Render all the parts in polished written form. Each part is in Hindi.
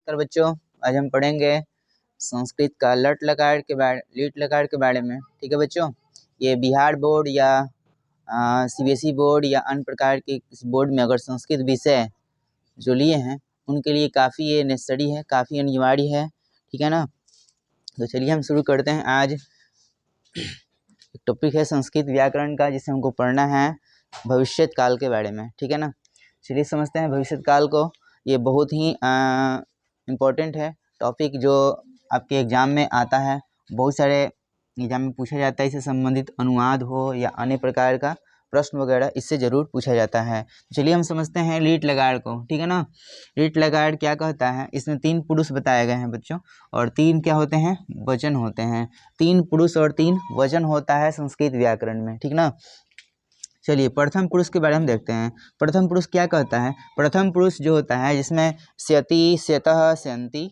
नमस्कार बच्चों, आज हम पढ़ेंगे संस्कृत का लीट लकार के बारे में। ठीक है बच्चों, ये बिहार बोर्ड या सीबीएसई बोर्ड या अन्य प्रकार के किसी बोर्ड में अगर संस्कृत विषय जो लिए हैं उनके लिए काफ़ी ये नेसेसरी है, काफ़ी अनिवार्य है। ठीक है ना। तो चलिए हम शुरू करते हैं। आज एक टॉपिक है संस्कृत व्याकरण का, जिसे हमको पढ़ना है भविष्य काल के बारे में। ठीक है ना। चलिए समझते हैं भविष्य काल को। ये बहुत ही इम्पोर्टेंट है टॉपिक, जो आपके एग्ज़ाम में आता है। बहुत सारे एग्जाम में पूछा जाता है, इससे संबंधित अनुवाद हो या अन्य प्रकार का प्रश्न वगैरह इससे ज़रूर पूछा जाता है। चलिए हम समझते हैं लीट लकार को। ठीक है ना। लीट लकार क्या कहता है? इसमें 3 पुरुष बताए गए हैं बच्चों, और 3 क्या होते हैं? वचन होते हैं। 3 पुरुष और 3 वचन होता है संस्कृत व्याकरण में। ठीक ना। चलिए प्रथम पुरुष के बारे में देखते हैं। प्रथम पुरुष क्या कहता है? प्रथम पुरुष जो होता है जिसमें स्यति, स्यतः, स्यन्ति,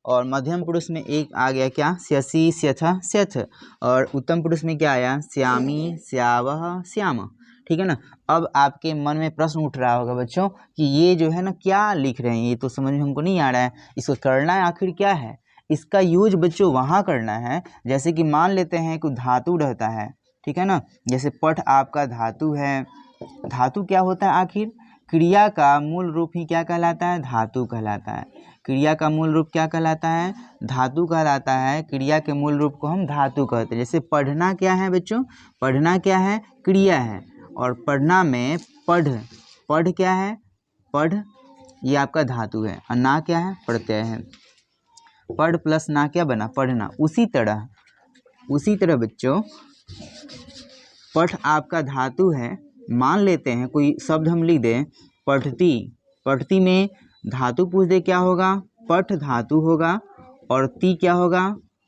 और मध्यम पुरुष में एक आ गया क्या? स्यसि, स्यथ, स्यथ, और उत्तम पुरुष में क्या आया? श्यामी, श्यावः, श्याम। ठीक है ना। अब आपके मन में प्रश्न उठ रहा होगा बच्चों कि ये जो है ना क्या लिख रहे हैं, ये तो समझ में हमको नहीं आ रहा है, इसको करना आखिर क्या है? इसका यूज बच्चों वहाँ करना है जैसे कि मान लेते हैं कि धातु रहता है। ठीक है ना। जैसे पठ आपका धातु है। धातु क्या होता है आखिर? क्रिया का मूल रूप ही क्या कहलाता है? धातु कहलाता है। क्रिया का मूल रूप क्या कहलाता है? धातु कहलाता है। क्रिया के मूल रूप को हम धातु कहते हैं। जैसे पढ़ना क्या है बच्चों? पढ़ना क्या है? क्रिया है। और पढ़ना में पढ़ क्या है? पढ़ ये आपका धातु है, और ना क्या है? प्रत्यय है। पढ़ प्लस ना क्या बना? पढ़ना। उसी तरह बच्चों पठ आपका धातु है। मान लेते हैं कोई शब्द हम लिख दें पठती। पठती में धातु पूछ दे क्या होगा? पठ धातु होगा, और ती क्या होगा?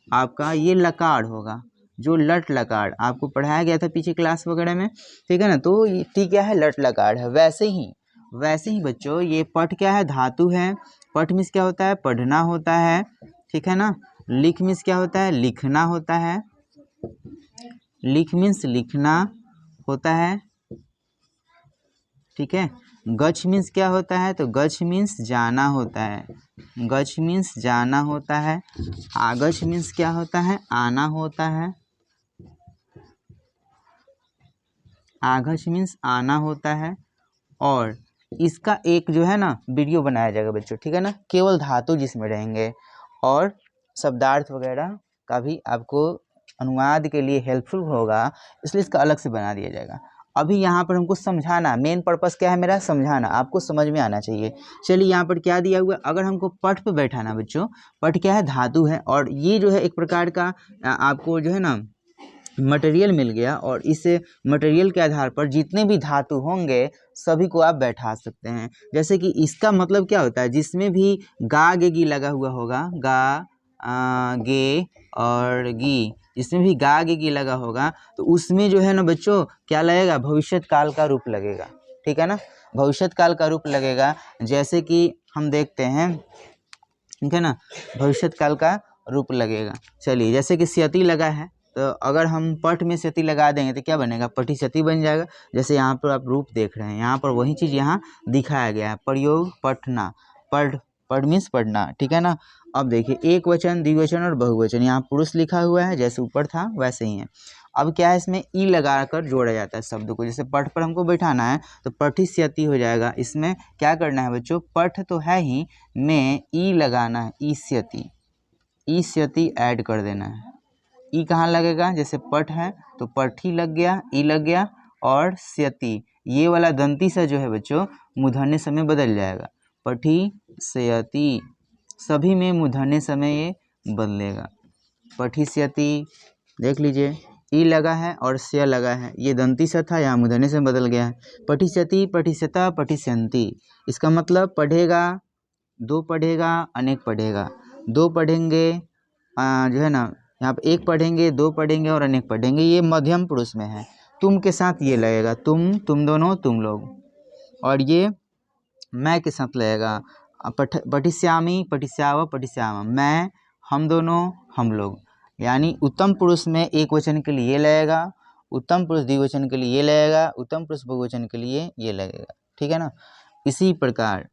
आपका ये लकार होगा, जो लट लकार आपको पढ़ाया गया था पीछे क्लास वगैरह में। ठीक है ना। तो ती क्या है? लट लकार है। वैसे ही बच्चों ये पठ क्या है? धातु है। पठ मीन्स क्या होता है? पढ़ना होता है। ठीक है ना। लिख मीन्स क्या होता है? लिखना होता है। लिख मीन्स लिखना होता है। ठीक है। गच्छ मीन्स क्या होता है? तो गच्छ मीन्स जाना होता है। गच्छ मीन्स जाना होता है। आगच्छ मीन्स क्या होता है? आना होता है। आगच्छ मीन्स आना होता है। और इसका एक जो है ना वीडियो बनाया जाएगा बच्चों। ठीक है ना। केवल धातु जिसमें रहेंगे, और शब्दार्थ वगैरह का भी आपको अनुवाद के लिए हेल्पफुल होगा, इसलिए इसका अलग से बना दिया जाएगा। अभी यहाँ पर हमको समझाना, मेन पर्पस क्या है मेरा? समझाना, आपको समझ में आना चाहिए। चलिए यहाँ पर क्या दिया हुआ है? अगर हमको पठ पे बैठाना बच्चों, पठ क्या है? धातु है, और ये जो है एक प्रकार का आपको जो है ना मटेरियल मिल गया, और इस मटेरियल के आधार पर जितने भी धातु होंगे सभी को आप बैठा सकते हैं। जैसे कि इसका मतलब क्या होता है? जिसमें भी गा गे गी लगा हुआ होगा, गा गे और गी, जिसमें भी गा गे गी लगा होगा, तो उसमें जो है ना बच्चों क्या लगेगा? भविष्य काल का रूप लगेगा। ठीक है ना। भविष्य काल का रूप लगेगा। जैसे कि हम देखते हैं, ठीक है ना, भविष्य काल का रूप लगेगा। चलिए जैसे कि स्यति लगा है, तो अगर हम पठ में स्यति लगा देंगे तो क्या बनेगा? पठी स्यति बन जाएगा। जैसे यहाँ पर आप रूप देख रहे हैं, यहाँ पर वही चीज़ यहाँ दिखाया गया है। प्रयोग पठना, पढ़ मीन्स पढ़ना। ठीक है ना। अब देखिए एक वचन, द्विवचन और बहुवचन, यहाँ पुरुष लिखा हुआ है, जैसे ऊपर था वैसे ही है। अब क्या है? इसमें ई लगाकर जोड़ा जाता है शब्द को। जैसे पठ पर हमको बैठाना है तो पठिष्यति हो जाएगा। इसमें क्या करना है बच्चों? पठ तो है ही, में ई लगाना है, ईष्यति। ईष्यति ऐड कर देना है। ई कहाँ लगेगा? जैसे पठ है तो पठी लग गया, ई लग गया, और स्यति ये वाला दंती सा जो है बच्चों मूर्धन्य समय बदल जाएगा। पठी स्यति, सभी में मूर्धन्य समय ये बदलेगा। पठिष्यति, देख लीजिए ई लगा है और स्य लगा है, ये दंती सा था, यहाँ मूर्धन्य से बदल गया है। पठिष्यति, पठिष्यता, पठिष्यन्ति, इसका मतलब पढ़ेगा, दो पढ़ेगा, अनेक पढ़ेगा। दो पढ़ेंगे जो है ना, यहाँ पर एक पढ़ेंगे, दो पढ़ेंगे और अनेक पढ़ेंगे। ये मध्यम पुरुष में है। तुम के साथ ये लगेगा, तुम दोनों, तुम लोग। और ये मैं के साथ लगेगा, पठिष्यामि, पठिष्याव, पठिष्याम, मैं, हम दोनों, हम लोग। यानी उत्तम पुरुष में एक वचन के लिए ये लगेगा, उत्तम पुरुष द्विवचन के लिए ये लगेगा, उत्तम पुरुष बहुवचन के लिए ये लगेगा। ठीक है ना। इसी प्रकार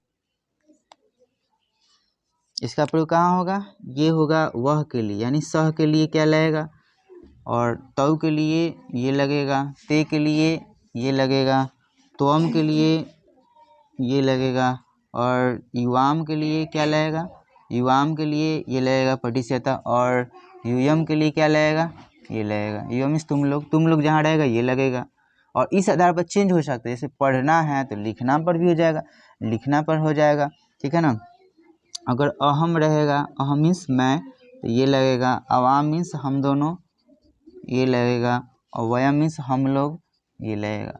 इसका प्रयोग कहाँ होगा, ये होगा वह के लिए, यानी सह के लिए क्या लगेगा, और तव के लिए ये लगेगा, ते के लिए ये लगेगा, त्वम के लिए ये लगेगा, और युवाम के लिए क्या लगेगा, युवाम के लिए ये लगेगा पटिस्यता, और यूयम के लिए क्या लगेगा, ये लगेगा। युयम मीन्स तुम लोग जहाँ रहेगा ये लगेगा। और इस आधार पर चेंज हो सकता है, जैसे पढ़ना है तो लिखना पर भी हो जाएगा, लिखना पर हो जाएगा, ठीक है ना। अगर अहम रहेगा, अहम मीन्स मैं, तो ये लगेगा। अवाम मीन्स हम दोनों, ये लगेगा। और वयम मीन्स हम लोग, ये लगेगा।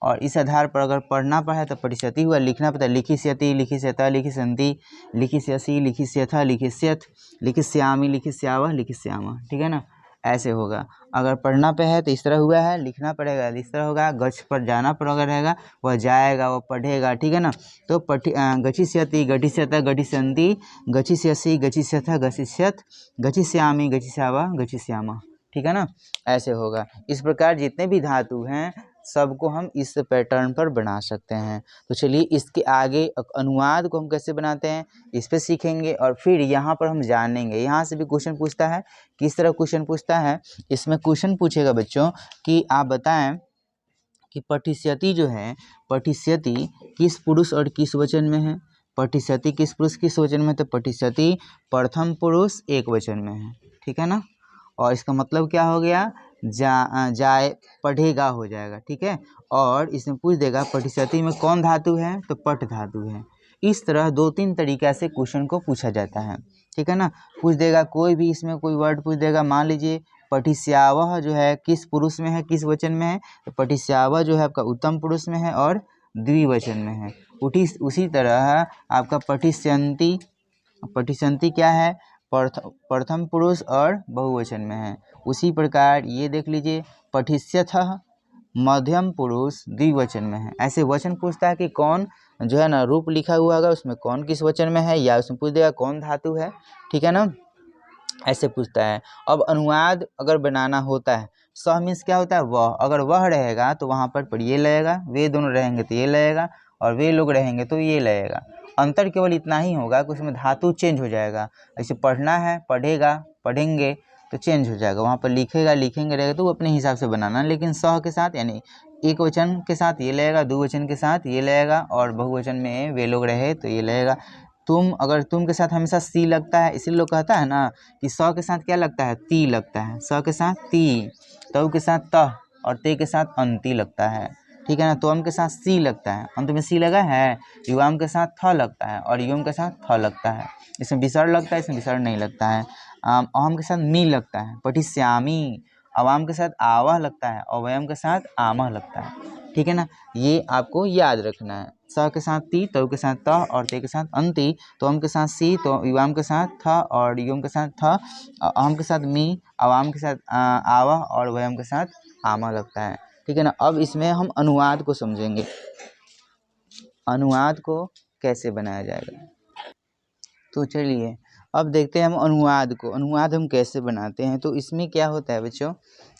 और इस आधार पर अगर पढ़ना पर है तो परिस्यति हुआ, लिखना पर लिखिष्यति, लिखिष्यता, लिखिष्यन्ति, लिखिष्यसि, लिखिष्यथ, लिखिष्यथ, लिखिष्यामि, लिखिष्यावः, लिखिष्यामः, ठीक है ना, ऐसे होगा। अगर पढ़ना पे है तो इस तरह हुआ है, लिखना पड़ेगा इस तरह होगा। गच्छ पर जाना पर अगर रहेगा, वह जाएगा, वह पढ़ेगा, ठीक है ना। तो गच्छिष्यति, गच्छिष्यत, गच्छिष्यन्ति, गच्छिष्यसि, गच्छिष्यथ, गच्छिष्यथ, गच्छिष्यामि, गच्छिष्यावः, गच्छिष्यामः, ठीक है ना, ऐसे होगा। इस प्रकार जितने भी धातु हैं सबको हम इस पैटर्न पर बना सकते हैं। तो चलिए इसके आगे अनुवाद को हम कैसे बनाते हैं इस पर सीखेंगे, और फिर यहाँ पर हम जानेंगे। यहाँ से भी क्वेश्चन पूछता है, किस तरह क्वेश्चन पूछता है, इसमें क्वेश्चन पूछेगा बच्चों कि आप बताएं कि पठिष्यति जो है, पठिष्यति किस पुरुष और किस वचन में है। पठिष्यति किस पुरुष किस वचन में, तो पठिष्यति प्रथम पुरुष एक वचन में है, ठीक है ना। और इसका मतलब क्या हो गया, जाए पढ़ेगा हो जाएगा, ठीक है। और इसमें पूछ देगा पठिष्यति में कौन धातु है, तो पठ धातु है। इस तरह 2-3 तरीक़ा से क्वेश्चन को पूछा जाता है, ठीक है ना। पूछ देगा कोई भी, इसमें कोई वर्ड पूछ देगा, मान लीजिए पठिष्यावः जो है किस पुरुष में है, किस वचन में है, तो पठिष्यावः जो है आपका उत्तम पुरुष में है और द्विवचन में है। उसी तरह आपका पठिष्यन्ति, पठिष्यन्ति क्या है, प्रथम पुरुष और बहुवचन में है। उसी प्रकार ये देख लीजिए पठिष्यथः मध्यम पुरुष द्विवचन में है। ऐसे वचन पूछता है कि कौन जो है ना रूप लिखा हुआ होगा उसमें कौन किस वचन में है, या उसमें पूछ देगा कौन धातु है, ठीक है ना, ऐसे पूछता है। अब अनुवाद अगर बनाना होता है, सह मीन्स क्या होता है, वह, अगर वह रहेगा तो वहाँ पर ये लगेगा, वे दोनों रहेंगे तो ये लगेगा, और वे लोग रहेंगे तो ये लगेगा। अंतर केवल इतना ही होगा कि उसमें धातु चेंज हो जाएगा। ऐसे पढ़ना है, पढ़ेगा, पढ़ेंगे, तो चेंज हो जाएगा, वहाँ पर लिखेगा, लिखेंगे रहेगा, तो वो अपने हिसाब से बनाना। लेकिन सह के साथ यानी एक वचन के साथ ये लगेगा, द्विवचन के साथ ये लगेगा, और बहुवचन में वे लोग रहे तो ये लगेगा। तुम, अगर तुम के साथ हमेशा सी लगता है, इसीलिए लोग कहता है ना कि स के साथ क्या लगता है, ती लगता है, स के साथ ती, तव के साथ तह, और ते के साथ अंति लगता है, ठीक है ना। त्वम के साथ सी लगता है, अंत में सी लगा है। युवाम के साथ थ लगता है, और युम के साथ थ लगता है। इसमें विसर्ग लगता है, इसमें विसर्ग नहीं लगता है। अहम के साथ मी लगता है, पठिष्यामि। अवाम के साथ आवह लगता है, और वयम के साथ आमह लगता है, ठीक है ना। ये आपको याद रखना है। स के साथ ती, तव के साथ त, और ते के साथ अंति, त्वम के साथ सी, तो युवाम के साथ थ, और युम के साथ थ, अहम के साथ मी, अवाम के साथ आवह, और वयम के साथ आमह लगता है, ठीक है ना। अब इसमें हम अनुवाद को समझेंगे, अनुवाद को कैसे बनाया जाएगा। तो चलिए अब देखते हैं हम अनुवाद को, अनुवाद हम कैसे बनाते हैं। तो इसमें क्या होता है बच्चों,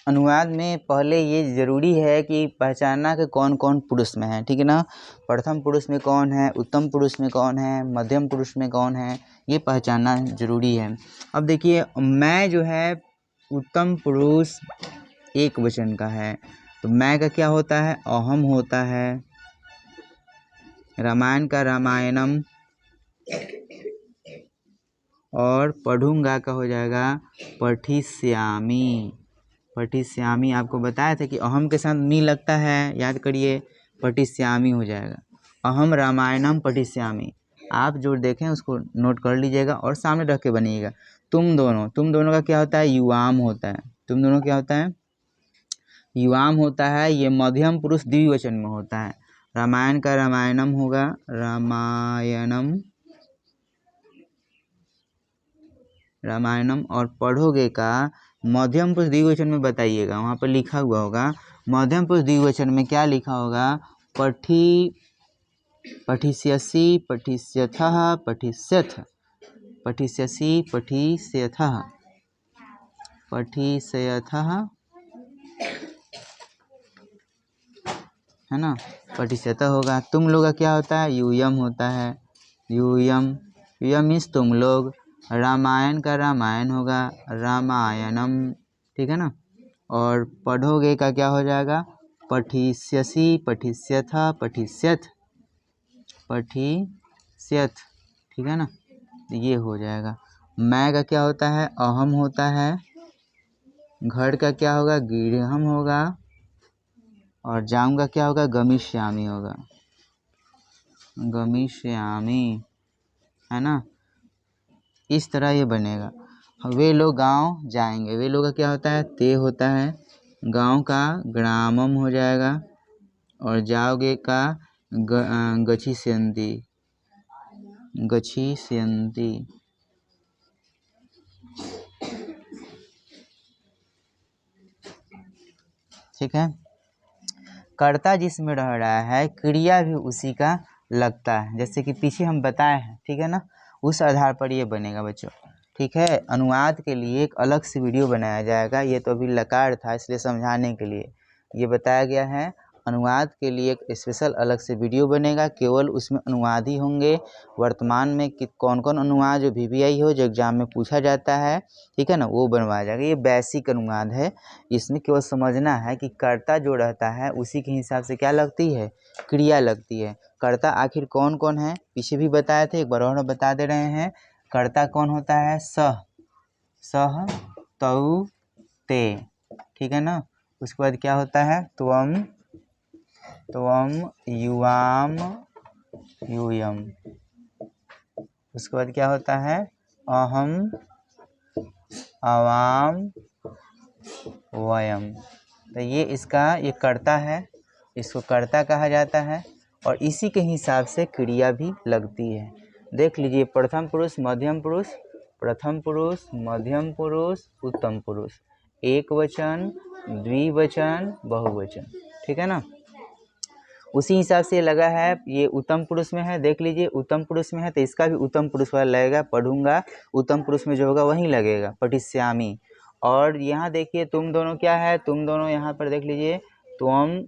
अनुवाद में पहले ये ज़रूरी है कि पहचानना कि कौन कौन पुरुष में है, ठीक है ना। प्रथम पुरुष में कौन है, उत्तम पुरुष में कौन है, मध्यम पुरुष में कौन है, ये पहचानना ज़रूरी है। अब देखिए मैं जो है उत्तम पुरुष एक वचन का है, तो मैं का क्या होता है, अहम होता है। रामायण का रामायणम, और पढ़ूंगा का हो जाएगा पठिष्यामि। पठिष्यामि आपको बताया था कि अहम के साथ मी लगता है, याद करिए, पठिष्यामि हो जाएगा। अहम रामायणम पठिष्यामि, आप जो देखें उसको नोट कर लीजिएगा और सामने रख के बनिएगा। तुम दोनों का क्या होता है, युवाम होता है। तुम दोनों क्या होता है, युवाम होता है। ये मध्यम पुरुष द्विवचन में होता है। रामायण का रामायणम होगा, रामायणम, रामायणम। और पढ़ोगे का मध्यम पुरुष द्विवचन में बताइएगा, वहाँ पर लिखा हुआ होगा मध्यम पुरुष द्विवचन में क्या लिखा होगा, पठिष्यसि, पठिष्यथः, पठिष्यथ, पठिष्यसि, पठिष्यथः, पठिष्यथः, है ना, पठिष्यतः होगा। तुम लोग का क्या होता है, यूयम होता है, यूयम, यह मीन्स तुम लोग, रामायण का रामायण होगा रामायणम, ठीक है ना। और पढ़ोगे का क्या हो जाएगा, पठिष्यसि, पठिष्यथ, पठिष्यथ, पठिष्यथ, ठीक है ना, ये हो जाएगा। मैं का क्या होता है, अहम होता है। घर का क्या होगा, गृहम होगा। और जाम का क्या होगा, गमिष्यामि होगा, गमिष्यामि, है ना। इस तरह ये बनेगा। वे लोग गांव जाएंगे, वे लोग का क्या होता है, ते होता है। गांव का ग्रामम हो जाएगा। और जाओगे का गच्छिष्यन्ति, गच्छिष्यन्ति, ठीक है। कर्ता जिसमें रह रहा है, क्रिया भी उसी का लगता है, जैसे कि पीछे हम बताए हैं, ठीक है ना। उस आधार पर ये बनेगा बच्चों, ठीक है। अनुवाद के लिए एक अलग से वीडियो बनाया जाएगा, ये तो अभी लकार था इसलिए समझाने के लिए ये बताया गया है। अनुवाद के लिए एक स्पेशल अलग से वीडियो बनेगा, केवल उसमें अनुवाद ही होंगे। वर्तमान में कौन कौन अनुवाद जो VVI हो, जो एग्जाम में पूछा जाता है, ठीक है ना, वो बनवाया जाएगा। ये बेसिक अनुवाद है, इसमें केवल समझना है कि कर्ता जो रहता है उसी के हिसाब से क्या लगती है, क्रिया लगती है। कर्ता आखिर कौन कौन है, पीछे भी बताए थे, एक बार और बता दे रहे हैं। कर्ता कौन होता है, सह, सह, तौ, ते, ठीक है ना। उसके बाद क्या होता है, त्वम, त्वम, युवाम, यूयम। उसके बाद क्या होता है, अहम, आवाम, वयम। तो ये इसका ये कर्ता है, इसको कर्ता कहा जाता है। और इसी के हिसाब से क्रिया भी लगती है। देख लीजिए, प्रथम पुरुष, मध्यम पुरुष, प्रथम पुरुष, मध्यम पुरुष, उत्तम पुरुष, एक वचन, द्विवचन, बहुवचन, ठीक है ना। उसी हिसाब से लगा है, ये उत्तम पुरुष में है, देख लीजिए उत्तम पुरुष में है तो इसका भी उत्तम पुरुष वाला लगेगा, पढ़ूंगा, उत्तम पुरुष में जो होगा वही लगेगा, पठिष्यामि। और यहाँ देखिए तुम दोनों क्या है, तुम दोनों यहाँ पर देख लीजिए, त्वम,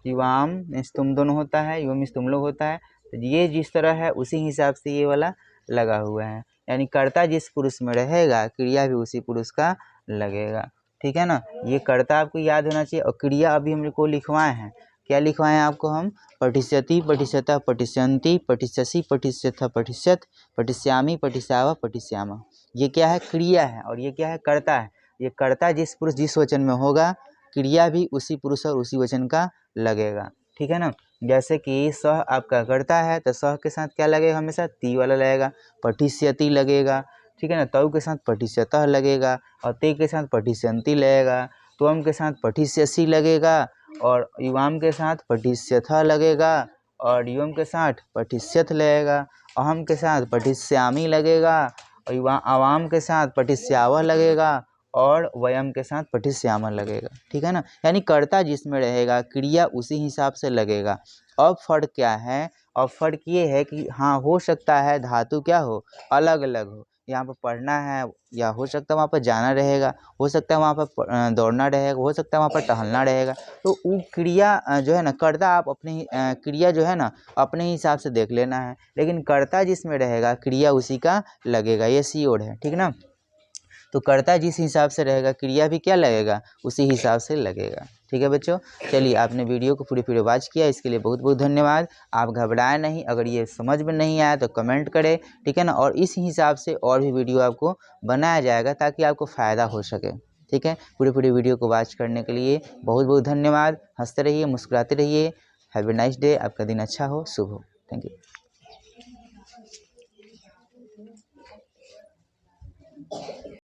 युवाम मीन्स तुम दोनों होता है, युवा मीन्स तुम लोग होता है। तो ये जिस तरह है उसी हिसाब से ये वाला लगा हुआ है, यानी कर्ता जिस पुरुष में रहेगा क्रिया भी उसी पुरुष का लगेगा, ठीक है ना। ये कर्ता आपको याद होना चाहिए। और क्रिया अभी हम को लिखवाए हैं, क्या लिखवाए हैं आपको हम, पठिष्यति, पठिष्यतः, पठिष्यन्ति, पठिष्यसि, पठिष्यथ, पठिष्यत, पठिष्यामि, पठिष्यावः, पठिष्यामः। ये क्या है, क्रिया है। और ये क्या है, कर्ता है। ये कर्ता जिस पुरुष जिस वचन में होगा, क्रिया भी उसी पुरुष और उसी वचन का लगेगा, ठीक है ना। जैसे कि सह आपका कर्ता है तो सह के साथ क्या लगेगा, हमेशा ती वाला लगेगा। पठिष्यति लगेगा, ठीक है ना। तौ के साथ पठिष्यतः लगेगा। और ते के साथ पठिष्यन्ति लगेगा। त्वम के साथ पठिष्यसि लगेगा। और युवाम के साथ पठिष्यथ लगेगा। और युवम के साथ पठिष्यथ लगेगा। अहम के साथ पठिष्यामि लगेगा। और आवाम के साथ पठिष्यावः लगेगा। और वयम के साथ पठिष्यामः लगेगा, ठीक है ना। यानी कर्ता जिसमें रहेगा क्रिया उसी हिसाब से लगेगा। अब फर्क क्या है, अब फर्क ये है कि हाँ, हो सकता है धातु क्या हो, अलग अलग हो। यहाँ पर पढ़ना है, या हो सकता है वहाँ पर जाना रहेगा, हो सकता है वहाँ पर दौड़ना रहेगा, हो सकता है वहाँ पर टहलना रहेगा। तो वो क्रिया जो है ना, कर्ता आप अपने क्रिया जो है ना अपने हिसाब से देख लेना है। लेकिन कर्ता जिसमें रहेगा क्रिया उसी का लगेगा, ये श्योर है, ठीक ना। तो कर्ता जिस हिसाब से रहेगा क्रिया भी क्या लगेगा, उसी हिसाब से लगेगा, ठीक है बच्चों। चलिए, आपने वीडियो को पूरी वॉच किया, इसके लिए बहुत बहुत धन्यवाद। आप घबराएं नहीं, अगर ये समझ में नहीं आया तो कमेंट करें, ठीक है ना। और इस हिसाब से और भी वीडियो आपको बनाया जाएगा ताकि आपको फ़ायदा हो सके, ठीक है। पूरी वीडियो को वॉच करने के लिए बहुत बहुत धन्यवाद। हंसते रहिए, मुस्कुराते रहिए। हैव ए नाइस डे, आपका दिन अच्छा हो, शुभ हो। Thank you.